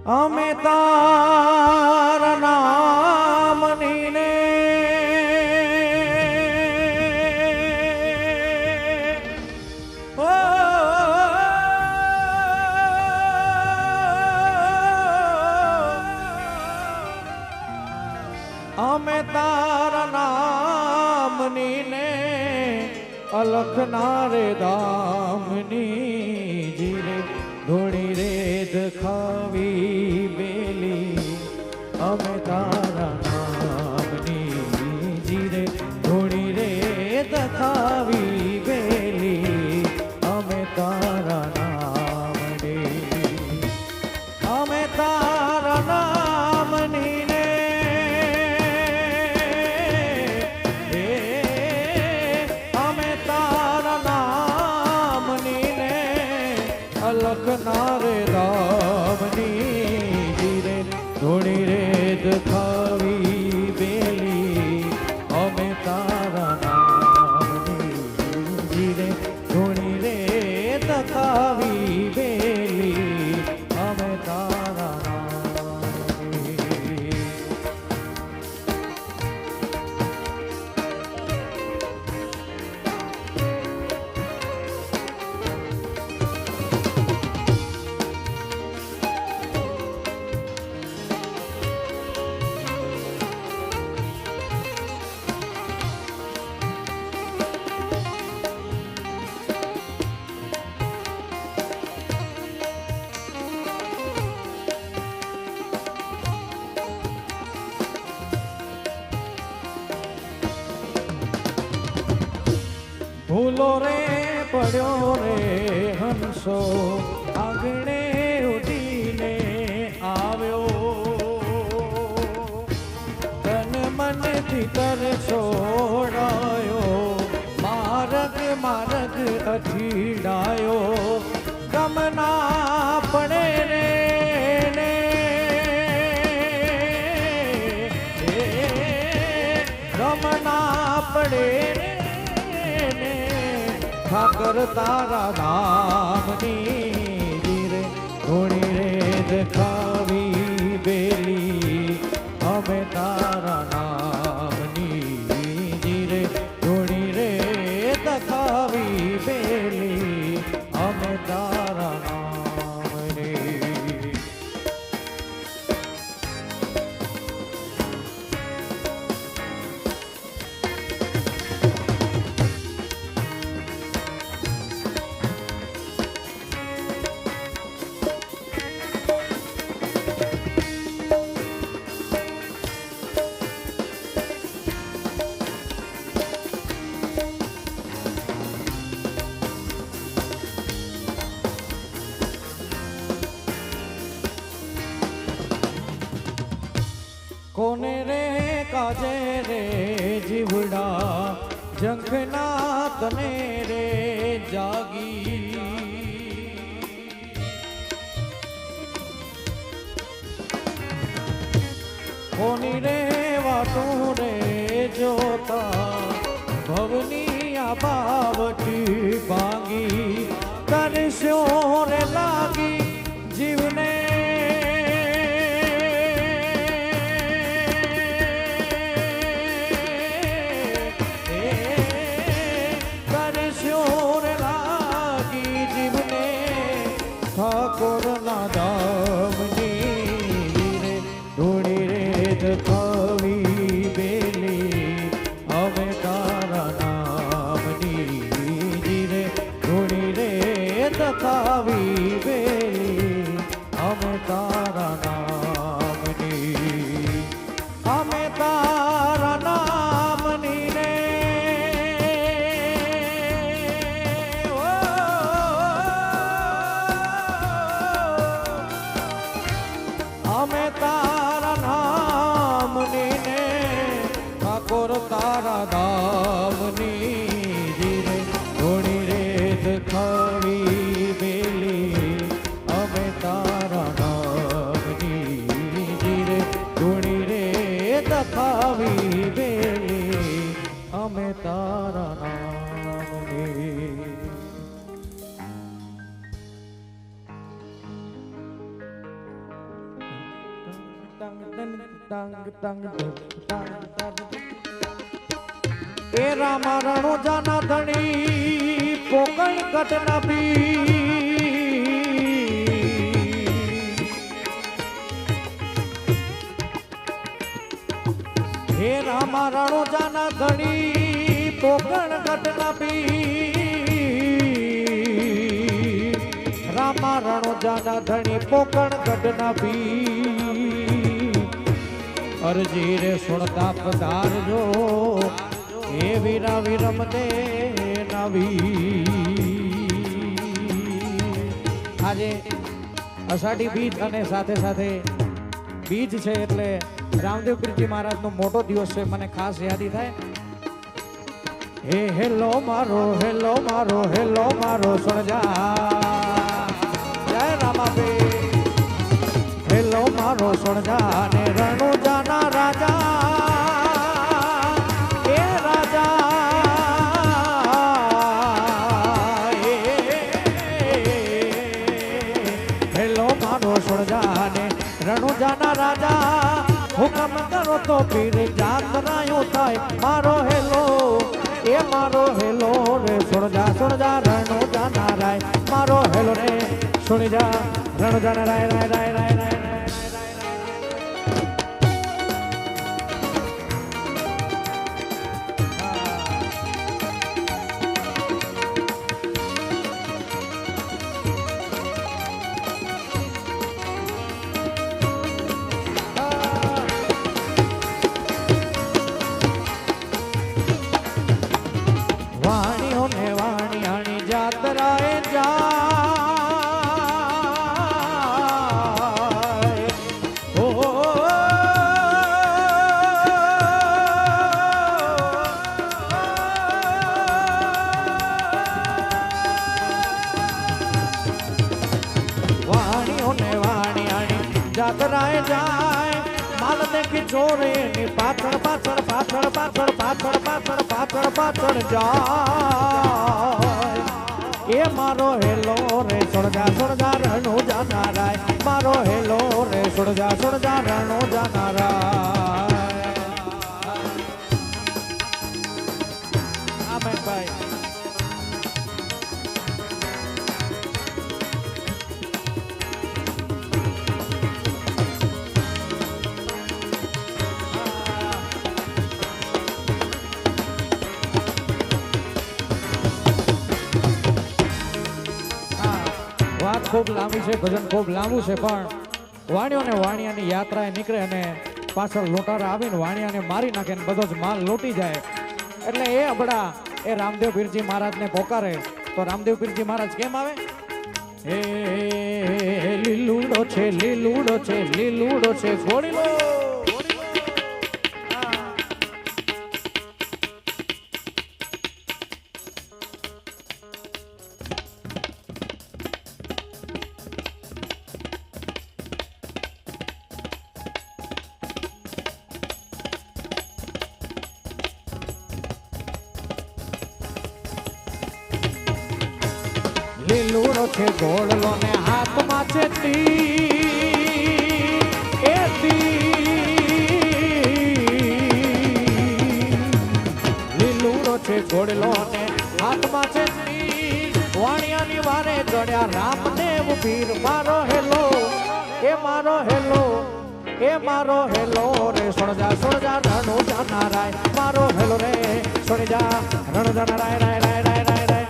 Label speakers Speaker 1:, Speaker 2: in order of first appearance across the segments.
Speaker 1: અમે તારા નામની ને અમે તારા નામની ને અલખના રે દામની જીરે ધોળી રે દખાવી બેલી અમે તારા નામની જીરે ધોળી રે દખાવી બેલી અમે તારા નામની અમે તારા નામની ને અમે તારા નામની ને અલખના રે રામની જીરે ધોળી રે દખાવી બેલી અમે તારા નામની જીરે ધોળી રે દખાવી બેલી અમે તારા નામની ભૂલો રે પડ્યો રે હંસો આગણે ઉડીને આવ્યો તન મનથી તર છોડાયો માર્ગ માર્ગ અઠીડાયો ગમના પડે રે ને ગમના પડે રે ઠાકર તારા નામની જીરે ધોળી રે દખાવી બેલી અમે તારા નામની જીરે ધોળી રે દખાવી બેલી અમે તારા નામની કોને રે કાજે રે જીવડા જંખના તને રે જાગી કોની રે વાટું રે જોતા ભવની આ બાવટી ભાંગી કરશો રે લાગી જીવને ઠાકોર ના દામની રે ધોળી રે દખાવી બેલી અમે તારા નામની જીરે ધોળી રે દખાવી બેલી અમે તારા નામની અમે તારા નામની ને અમે તારા નામની ને ઠાકોર તારા નામની જીરે ધોળી રે દખાવી બેલી અમે તારા નામની જીરે ધોળી રે દખાવી બેલી અમે તારા નામની એ રામા રણુજાના ધણી પોકણ કટના બી હે રામા રણુજાના ધણી પોકણ કટના બી રામા રણુજાના ધણી પોકણ કટના બી અરજી રે સુણતા પધારજો હે વીરા વિરમ દે નવી આજે અષાઢી બીજ અને સાથે સાથે બીજ છે એટલે રામદેવ પીરજી મહારાજનો મોટો દિવસ છે મને ખાસ યાદી થાય હે હેલો મારો સણજા જય રામાબે હેલો મારો સણજા ને રણુજાના રાજા રણુજાના રાજા હુકમ કરો તો પીર જાતરાયું થાય મારો હેલો એ મારો હેલો રે સુણજા રણુજાના રાય મારો હેલો રે સુણી જા રણુજાના રાય રાય રાય રાય રાય જાતરાય જાય માલ દેખી ચોરે ની પાછળ પાછળ પાછળ પાછળ પાછળ પાછળ પાછળ પાછળ જાય એ મારો હેલો રે સુણજા રણુજાના રાય મારો હેલો રે સુણજા રણુજાના રાય આમેન ભાઈ વાત ખૂબ લાંબી છે ભજન ખૂબ લાંબુ છે પણ વાણિયો ને વાણિયાની યાત્રાએ નીકળે અને પાછળ લોટારા આવીને વાણિયાને મારી નાખે ને બધો જ માલ લૂંટી જાય એટલે એ અબડા એ રામદેવ પીરજી મહારાજને પોકારે તો રામદેવ પીરજી મહારાજ કેમ આવે હે લીલુડો છે છોડી લો લીલુડો છે ગોળલો ને હાથમાં છે લીલુડો છે ગોળલો ને હાથમાં છે વાણિયાની વારે ચડ્યા રામદેવ પીર મારો હેલો એ મારો હેલો એ મારો હેલો રે સુણજા રણુજાના રાય મારો હેલો રે સુણજા રણુજાના રાય રાય રાય રાય રાય રાય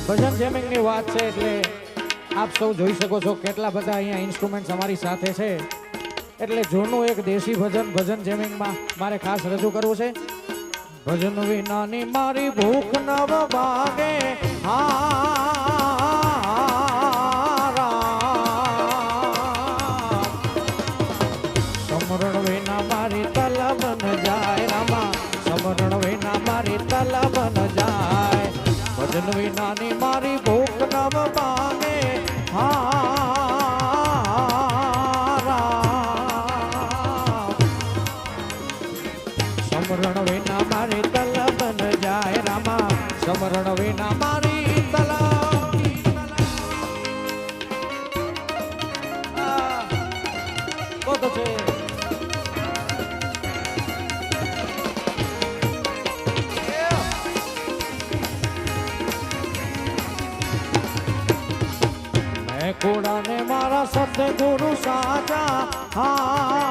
Speaker 1: ભજન જેમિંગની વાત છે એટલે આપ સૌ જોઈ શકો છો કેટલા બધા અહીંયા ઇન્સ્ટ્રુમેન્ટ્સ અમારી સાથે છે એટલે જૂનું એક દેશી ભજન જેમિંગમાં મારે ખાસ રજૂ કરવું છે ભજન વિનાની મારી ભૂખ નવ ભાગે સમરણ વિનાની મારી ભૂખ નવ માને સમરણ વિના મારી તલબ ન જાય રામા સમરણ વિના મારી તલબ તો છે કોડા ને મારા સતગુરુ સાજા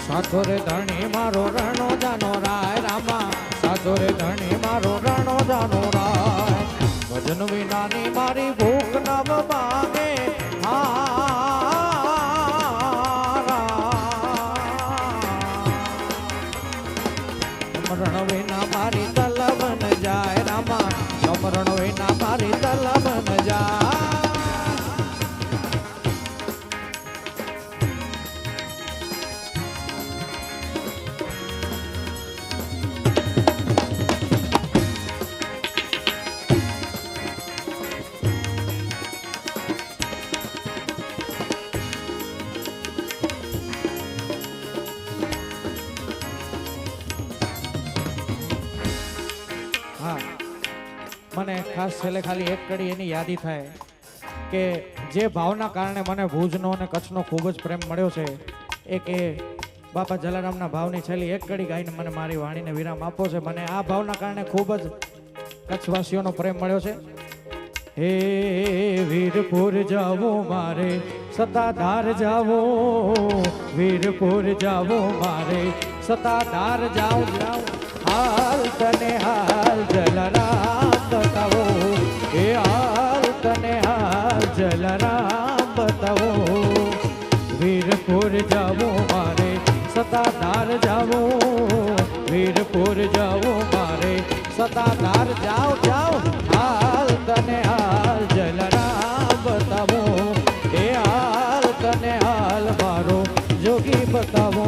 Speaker 1: સાચો રે ધણી મારો રણો જાનો રાય રામા સાચો રે ધણી મારો રણો જાનો રાય ભજન વિનાની મારી ભૂખ નવ માગે સમરણ વિના મારી તલબ ન જાય રામા સમરણ વિના મારી તલબ ન જાય મને ખાસ છેલ્લે ખાલી એક કડી એની યાદી થાય કે જે ભાવના કારણે મને ભુજનો અને કચ્છનો ખૂબ જ પ્રેમ મળ્યો છે એક એ બાપા જલારામના ભાવની છેલ્લી એક કડી ગાઈને મને મારી વાણીને વિરામ આપવો છે. મને આ ભાવના કારણે ખૂબ જ કચ્છવાસીઓનો પ્રેમ મળ્યો છે. હે વીરપુર જાવો મારે સતાધાર જાવો વીરપુર જાવો મારે સતાધાર જાવ જાવ હાલ તને હાલ જલારામ બતાવો એ હાલ તને હાલ જલારામ બતાવો વીરપુર જાવો મારે સતાધાર જાવો વીરપુર જાવો મારે સતાધાર જાવ જાવ હાલ તને હાલ જલારામ બતાવો એ હાલ તને હાલ મારો જોગી બતાવો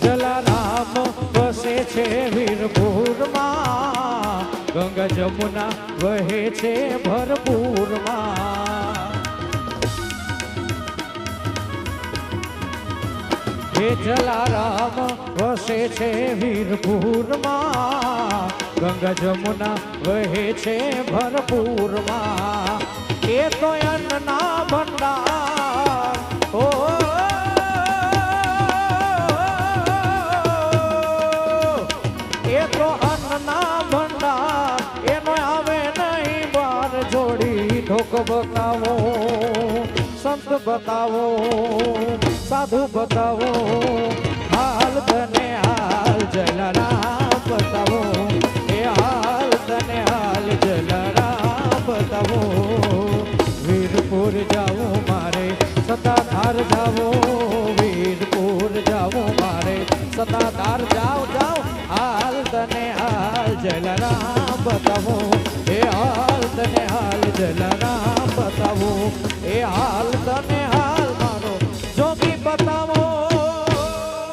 Speaker 1: જલારામ વસે છે વીરપુરમાં ગંગા જમુના વહે છે ભરપૂરમાં હે જલારામ વસે છે વીરપુરમાં ગંગા જમુના વહે છે ભરપૂરમાં એ તો અન્નના ભંડાર ઓ એ તો અન્નના ભંડાર એનો આવે નહીં બાર જોડી ઢોક બતાવો સંત બતાવો સાધુ બતાવો હાલ તને હાલ જલારામ બતાવો એ હાલ તને હાલ જલારામ બતાવો વીરપુર જાવો મારે સતાધાર જાવો વીરપુર જાવો મારે સતાધાર જાવ જાવ હાલ તને હાલ જલારામ બતાવો એ હાલ તને હાલ જલારામ બતાવો એ હાલ તને હાલ